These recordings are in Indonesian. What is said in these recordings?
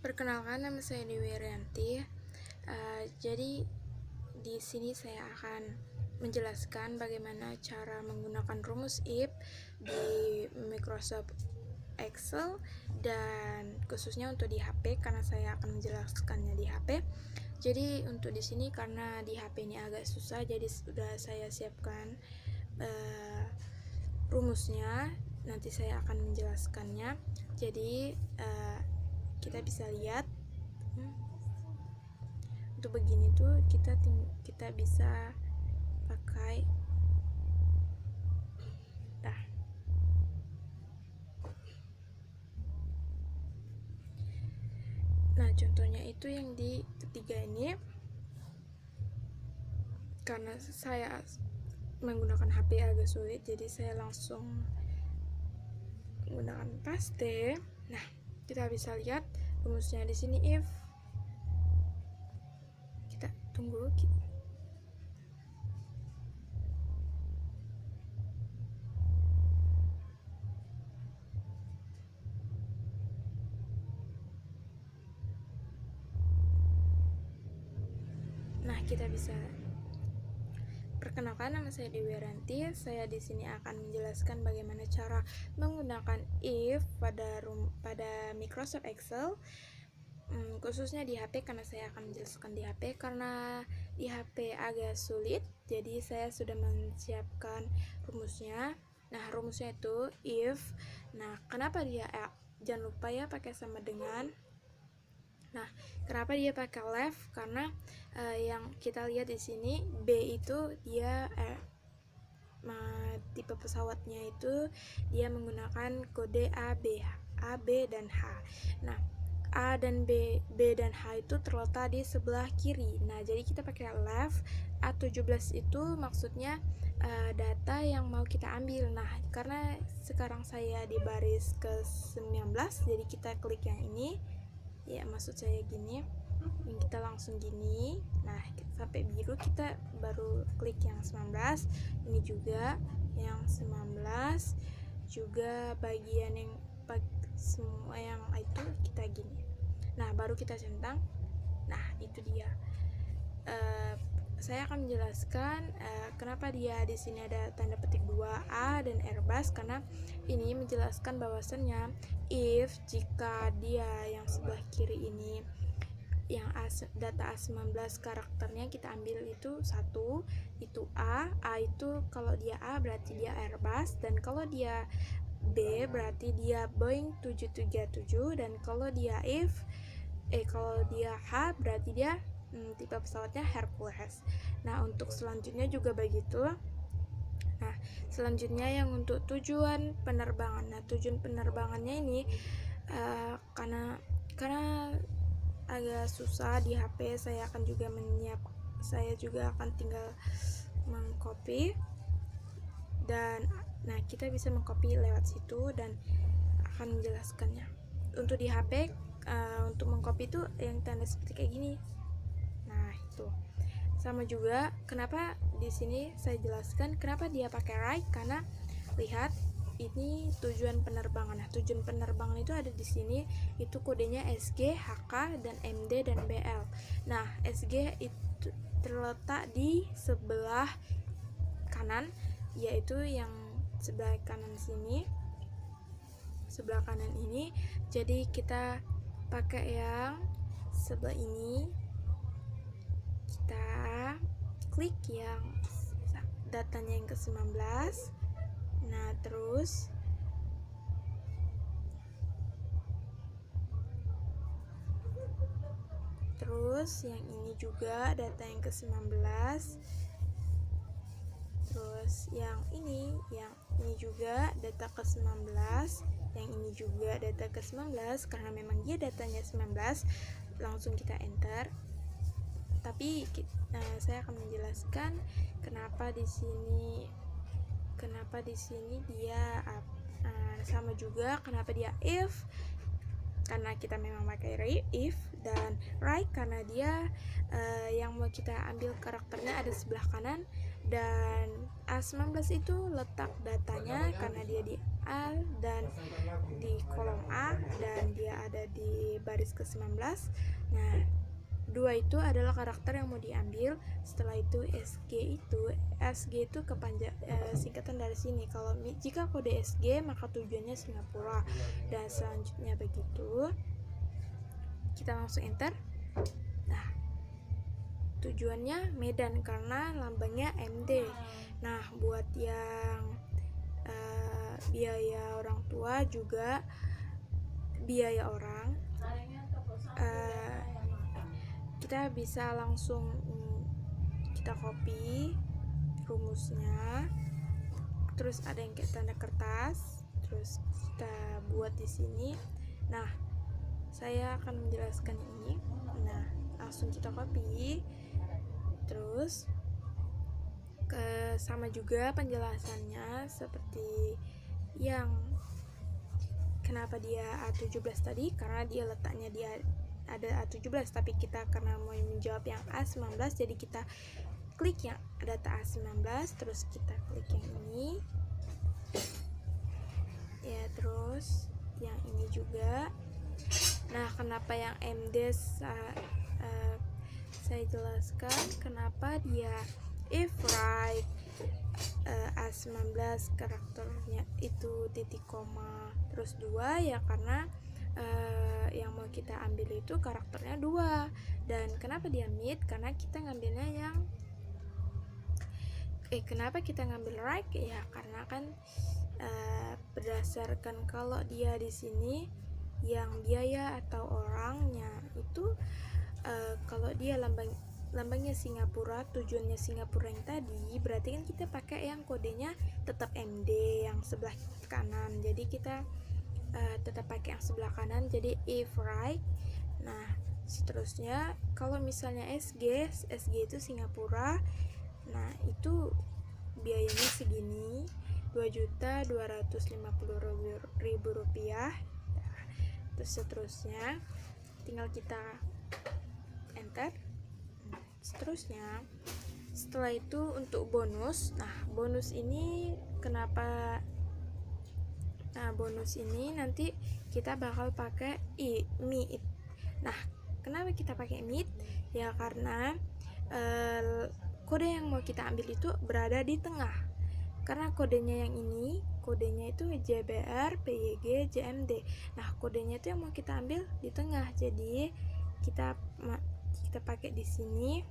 Perkenalkan, nama saya Dewi Rianti. Jadi di sini saya akan menjelaskan bagaimana cara menggunakan rumus if di Microsoft Excel dan khususnya untuk di HP karena saya akan menjelaskannya di HP. Jadi untuk di sini karena di HP ini agak susah, jadi sudah saya siapkan rumusnya. Nanti saya akan menjelaskannya. Jadi kita bisa lihat untuk begini tuh kita bisa pakai nah contohnya itu yang di ketiga ini. Karena saya menggunakan HP agak sulit, jadi saya langsung menggunakan paste. Nah, kita bisa lihat rumusnya di sini if. Kita tunggu. Nah, kita bisa perkenalkan, nama saya Dewi Rianti. Saya di sini akan menjelaskan bagaimana cara menggunakan if pada Microsoft Excel, khususnya di HP karena saya akan menjelaskan di HP karena di HP agak sulit. Jadi saya sudah menyiapkan rumusnya. Nah, rumusnya itu if. Nah, kenapa dia jangan lupa ya pakai sama dengan. Nah, kenapa dia pakai left? Karena yang kita lihat di sini B itu dia tipe pesawatnya itu dia menggunakan kode A, B dan H. Nah, A dan B dan H itu terletak di sebelah kiri. Nah, jadi kita pakai left. A17 itu maksudnya data yang mau kita ambil. Nah, karena sekarang saya di baris ke-19, jadi kita klik yang ini. Ya, maksud saya gini. Kita langsung gini. Nah, sampai biru kita baru klik yang 19. Ini juga yang 19. Juga bagian yang semua yang itu kita gini. Nah, baru kita centang. Nah, itu dia. Saya akan menjelaskan kenapa dia di sini ada tanda petik 2A dan airbus, karena ini menjelaskan bahwasannya if jika dia yang sebelah kiri ini yang data A19 karakternya kita ambil itu 1, itu A itu kalau dia A berarti dia airbus, dan kalau dia B berarti dia Boeing 737, dan kalau dia kalau dia H berarti dia tipe pesawatnya Hercules. Nah, untuk selanjutnya juga begitu. Nah, selanjutnya yang untuk tujuan penerbangan. Nah, tujuan penerbangannya ini karena agak susah di HP, saya juga akan tinggal mengcopy dan nah kita bisa mengcopy lewat situ dan akan menjelaskannya. Untuk di HP untuk mengcopy itu yang tanda seperti kayak gini. Nah, itu sama juga. Kenapa di sini saya jelaskan kenapa dia pakai right, karena lihat ini tujuan penerbangan. Nah, tujuan penerbangan itu ada di sini, itu kodenya SG, HK, dan MD dan BL. Nah, SG itu terletak di sebelah kanan, yaitu yang sebelah kanan sini, sebelah kanan ini. Jadi kita pakai yang sebelah ini. Kita klik yang datanya yang ke-19. Nah, terus yang ini juga data yang ke-19. Terus yang ini juga data ke-19, yang ini juga data ke-19 karena memang dia datanya 19. Langsung kita enter. Tapi saya akan menjelaskan kenapa di sini dia sama juga kenapa dia if, karena kita memang pakai if, dan right karena dia yang mau kita ambil karakternya ada sebelah kanan, dan A19 itu letak datanya karena dia di A dan di kolom A, dan dia ada di baris ke-19. Nah, 2 itu adalah karakter yang mau diambil. Setelah itu SG itu singkatan dari sini. Kalau jika kode SG maka tujuannya Singapura. Dan selanjutnya begitu. Kita langsung enter. Nah, tujuannya Medan karena lambangnya MD. Nah, buat yang biaya orang tua juga biaya orang, kita bisa langsung kita copy rumusnya, terus ada yang kayak tanda kertas, terus kita buat di sini. Nah, saya akan menjelaskan ini. Nah, langsung kita copy, terus sama juga penjelasannya seperti yang kenapa dia A17 tadi, karena dia letaknya dia ada A17, tapi kita karena mau menjawab yang A19 jadi kita klik yang data A19, terus kita klik yang ini ya, terus yang ini juga. Nah, kenapa yang MD saya jelaskan kenapa dia if right A19 karakternya itu titik koma terus 2 ya, karena yang mau kita ambil itu karakternya 2. Dan kenapa dia mid, karena kita ngambilnya yang kenapa kita ngambil right ya, karena kan berdasarkan kalau dia di sini yang biaya atau orangnya itu kalau dia lambangnya Singapura, tujuannya Singapura yang tadi, berarti kan kita pakai yang kodenya tetap MD yang sebelah kanan. Jadi kita tetap pakai yang sebelah kanan, jadi if right. Nah, seterusnya kalau misalnya SG itu Singapura, nah itu biayanya segini, 2.250.000 rupiah. Terus seterusnya tinggal kita enter. Seterusnya setelah itu untuk bonus. Nah, bonus ini kenapa? Nah, bonus ini nanti kita bakal pakai mid. Nah, kenapa kita pakai mid? Ya karena kode yang mau kita ambil itu berada di tengah. Karena kodenya yang ini, kodenya itu JBR, PYG, JMD. Nah, kodenya itu yang mau kita ambil di tengah. Jadi kita pakai di sini.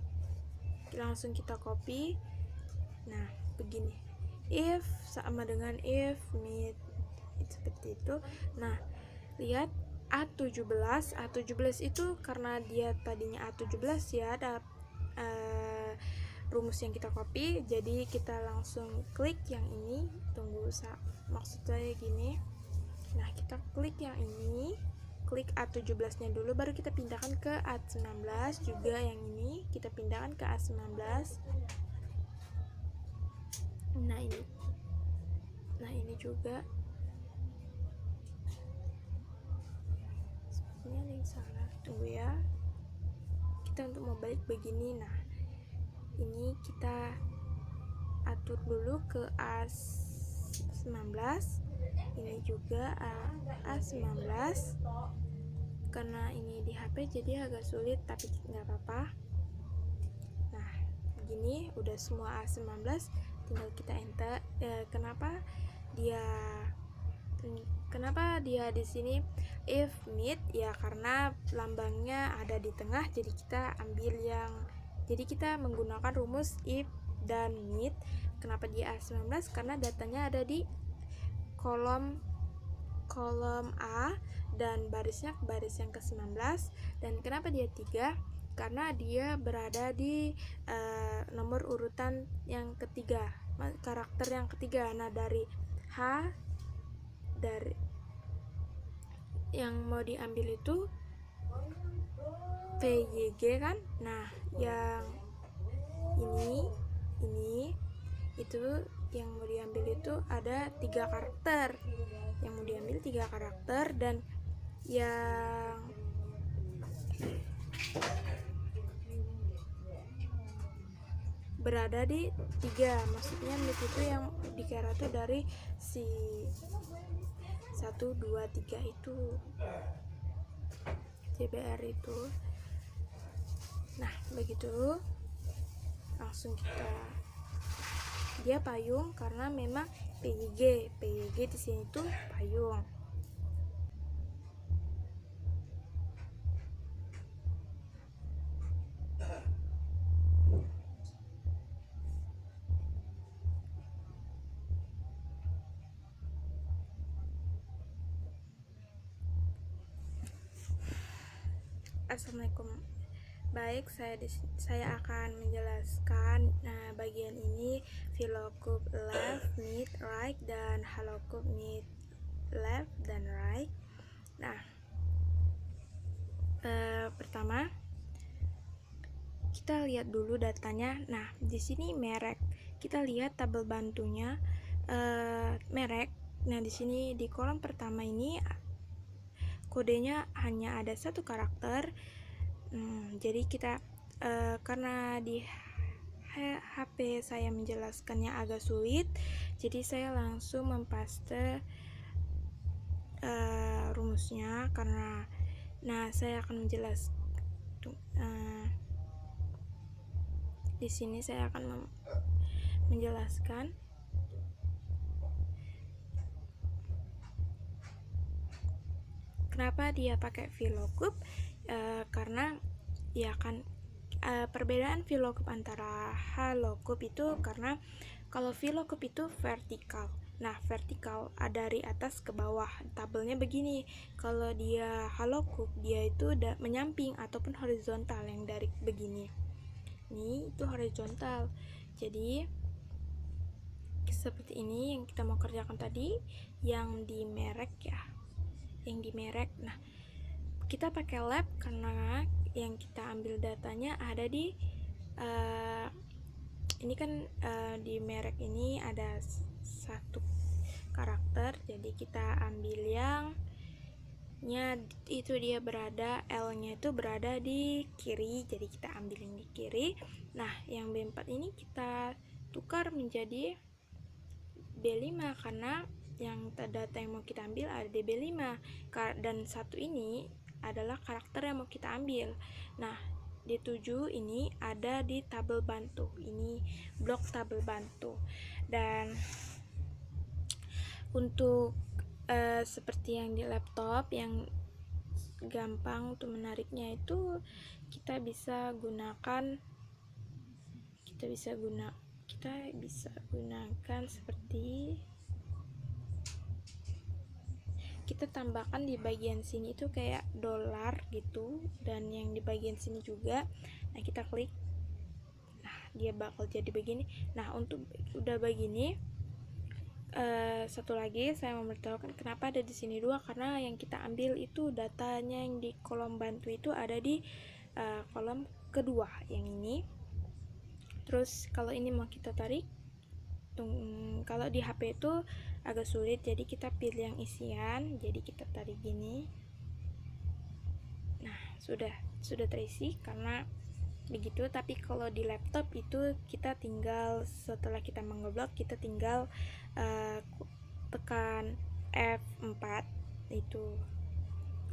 Langsung kita copy. Nah, begini. If sama dengan if mid, seperti itu. Nah, lihat A17 itu karena dia tadinya A17 ya, ada rumus yang kita copy, jadi kita langsung klik yang ini. Tunggu, maksud saya gini. Nah, kita klik yang ini, klik A17 nya dulu, baru kita pindahkan ke A19. Juga yang ini kita pindahkan ke A19. Nah, ini juga sepertinya ada yang salah. Tunggu ya, kita untuk mau balik begini. Nah, ini kita atur dulu ke A19. Ini juga A19. Karena ini di HP jadi agak sulit, tapi nggak apa-apa. Nah, begini udah semua A19, tinggal kita enter. Kenapa dia di sini if mid ya, karena lambangnya ada di tengah, jadi kita menggunakan rumus if dan mid. Kenapa dia A19? Karena datanya ada di kolom A dan barisnya baris yang ke-19. Dan kenapa dia 3? Karena dia berada di nomor urutan yang ketiga, karakter yang ketiga. Nah, dari yang mau diambil itu PYG kan. Nah, yang ini itu yang mau diambil itu ada 3 karakter. Yang mau diambil 3 karakter, dan yang berada di 3, maksudnya mid itu yang dikira tuh dari si 1, 2, 3 itu. JBR itu. Nah, begitu langsung dia payung karena memang PYG di sini tuh payung. Assalamualaikum. Baik, saya akan menjelaskan bagian ini VLOOKUP left, mid, right, dan HLOOKUP mid, left, dan right. Nah, pertama kita lihat dulu datanya. Nah, di sini merek. Kita lihat tabel bantunya merek. Nah, di sini di kolom pertama ini kodenya hanya ada satu karakter. Jadi kita karena di HP saya menjelaskannya agak sulit, jadi saya langsung mempaste rumusnya karena saya akan menjelaskan di sini saya akan menjelaskan kenapa dia pakai VLOOKUP. Karena ya kan perbedaan VLOOKUP antara HLOOKUP itu karena kalau VLOOKUP itu vertikal. Nah, vertikal dari atas ke bawah, tabelnya begini. Kalau dia HLOOKUP, dia itu menyamping ataupun horizontal, yang dari begini. Ini itu horizontal. Jadi seperti ini yang kita mau kerjakan tadi, yang di merek ya. Yang di merek. Nah, kita pakai lab karena yang kita ambil datanya ada di ini kan di merek ini ada satu karakter, jadi kita ambil yang itu dia berada, L-nya itu berada di kiri, jadi kita ambil yang di kiri. Nah, yang B4 ini kita tukar menjadi B5 karena yang data yang mau kita ambil ada di B5, dan satu ini adalah karakter yang mau kita ambil. Nah, di 7 ini ada di tabel bantu. Ini blok tabel bantu. Dan untuk seperti yang di laptop yang gampang untuk menariknya itu kita bisa gunakan seperti kita tambahkan di bagian sini itu kayak dolar gitu, dan yang di bagian sini juga. Nah, kita klik, nah dia bakal jadi begini. Nah, untuk udah begini, satu lagi saya mau memberitahukan kenapa ada di sini dua, karena yang kita ambil itu datanya yang di kolom bantu itu ada di kolom kedua yang ini. Terus kalau ini mau kita tarik, kalau di HP itu agak sulit, jadi kita pilih yang isian, jadi kita tarik gini. Nah, sudah terisi karena begitu. Tapi kalau di laptop itu kita tinggal setelah kita mengeblok, kita tinggal tekan F4 itu.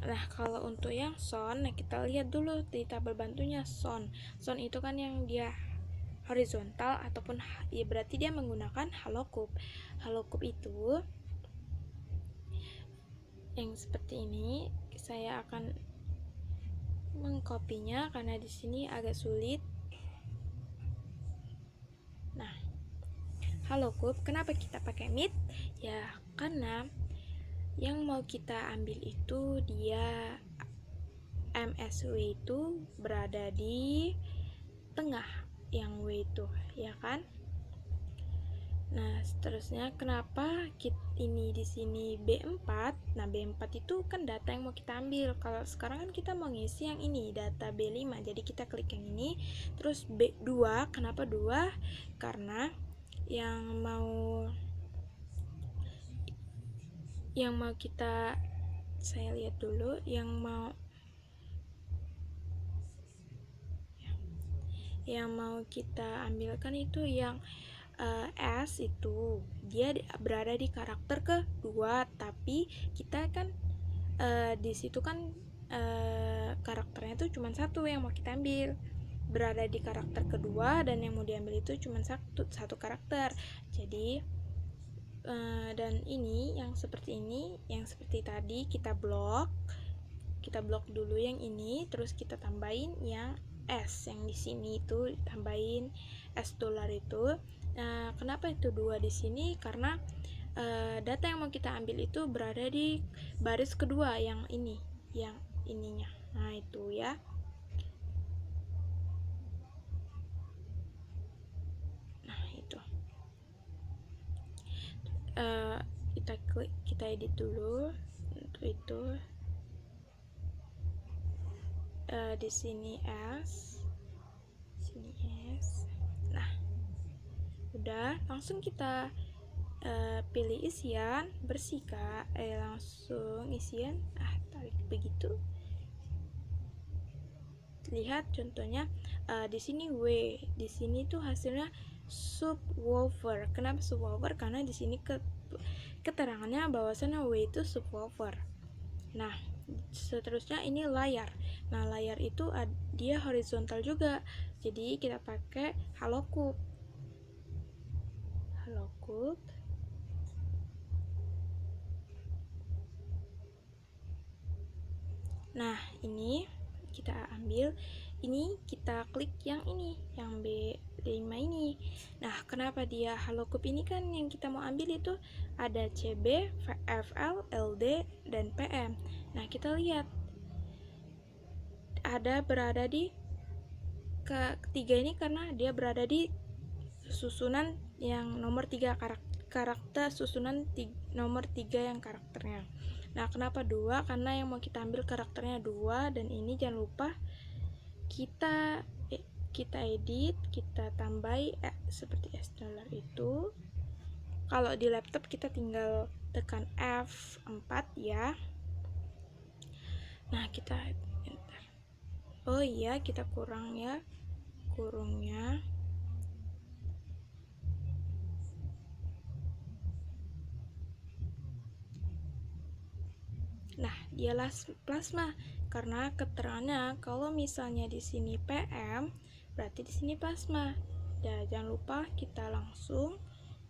Nah, kalau untuk yang sound, nah kita lihat dulu di tabel bantunya sound itu kan yang dia horizontal ataupun ya berarti dia menggunakan HLOOKUP. HLOOKUP itu yang seperti ini. Saya akan mengkopinya karena di sini agak sulit. Nah, HLOOKUP kenapa kita pakai mid? Ya karena yang mau kita ambil itu dia MSW itu berada di tengah, yang W itu, ya kan? Nah, seterusnya kenapa ini di sini B4? Nah, B4 itu kan data yang mau kita ambil. Kalau sekarang kan kita mau ngisi yang ini, data B5. Jadi kita klik yang ini. Terus B2, kenapa 2? Karena yang mau kita, saya lihat dulu yang mau kita ambilkan itu yang S itu dia berada di karakter kedua, tapi kita kan di situ kan karakternya itu cuma satu yang mau kita ambil, berada di karakter kedua, dan yang mau diambil itu cuma satu karakter. Jadi dan ini yang seperti tadi kita blok dulu yang ini, terus kita tambahin yang S yang di sini itu, tambahin S dolar itu. Nah, kenapa itu 2 di sini? Karena data yang mau kita ambil itu berada di baris kedua yang ini, yang ininya. Nah, itu ya. Nah, itu. Kita edit dulu untuk itu. Di sini S, sini S. Nah, udah, langsung kita pilih isian, bersih Kak. Langsung isian, tarik begitu. Lihat contohnya di sini W, di sini tuh hasilnya subwoofer. Kenapa subwoofer? Karena di sini keterangannya bahwasannya W itu subwoofer. Nah, seterusnya ini layar. Nah, layar itu dia horizontal juga. Jadi kita pakai HaloCube. Nah, ini kita ambil, ini kita klik yang ini, yang B5 ini. Nah, kenapa dia HaloCube ini? Kan yang kita mau ambil itu ada CB, VFL, LD, dan PM. Nah, kita lihat ada berada di ketiga ini karena dia berada di susunan yang nomor 3 karakter susunan nomor 3 yang karakternya. Nah, kenapa 2? Karena yang mau kita ambil karakternya 2, dan ini jangan lupa kita edit, kita tambahi seperti S dolar itu. Kalau di laptop kita tinggal tekan F4 ya. Nah, kita enter. Oh iya, kita kurang ya kurungnya. Nah, dialah plasma karena keterangannya kalau misalnya di sini PM, berarti di sini plasma. Dan jangan lupa kita langsung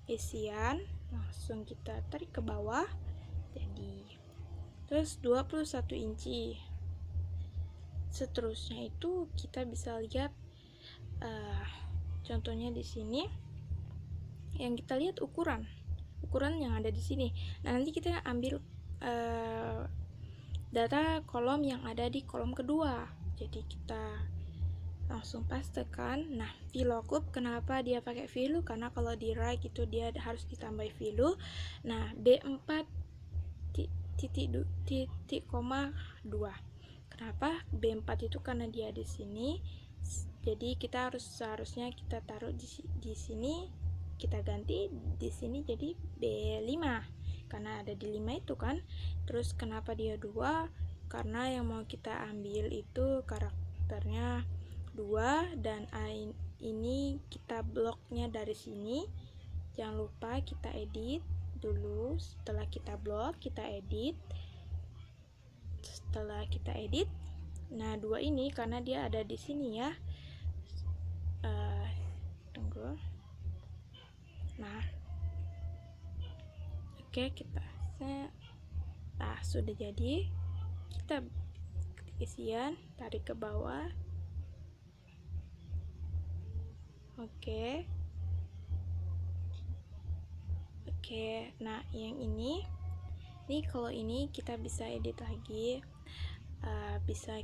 isian, langsung kita tarik ke bawah. Jadi terus 21 inci. Seterusnya itu kita bisa lihat contohnya di sini. Yang kita lihat ukuran yang ada di sini. Nah, nanti kita ambil data kolom yang ada di kolom kedua. Jadi kita langsung pastekan. Nah, VLOOKUP kenapa dia pakai VLOOKUP? Karena kalau di write itu dia harus ditambah VLOOKUP. Nah, B4 titik koma 2. Kenapa B4 itu? Karena dia di sini. Jadi kita seharusnya kita taruh di sini, kita ganti di sini jadi B5 karena ada di 5 itu kan. Terus kenapa dia 2? Karena yang mau kita ambil itu karakternya 2, dan ini kita bloknya dari sini. Jangan lupa kita edit dulu. Setelah kita blok, kita edit. Nah, 2 ini karena dia ada di sini ya. Tunggu. Nah, oke, kita sudah jadi. Kita isian, tarik ke bawah. Oke, nah yang ini kalau ini kita bisa edit lagi. Bisa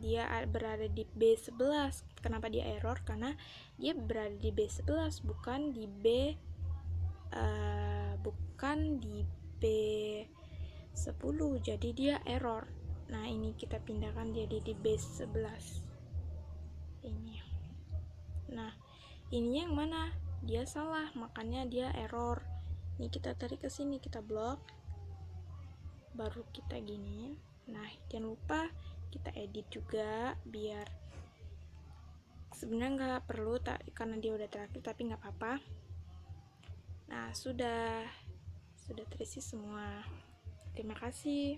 dia berada di B11. Kenapa dia error? Karena dia berada di B11, bukan di B10, jadi dia error. Nah, ini kita pindahkan jadi di B11 ini. Nah, ini yang mana? Dia salah, makanya dia error. Ini kita tarik ke sini, kita blok, baru kita gini. Nah, jangan lupa kita edit juga, biar sebenarnya nggak perlu karena dia udah terakhir, tapi nggak apa-apa. Nah, sudah terisi semua. Terima kasih.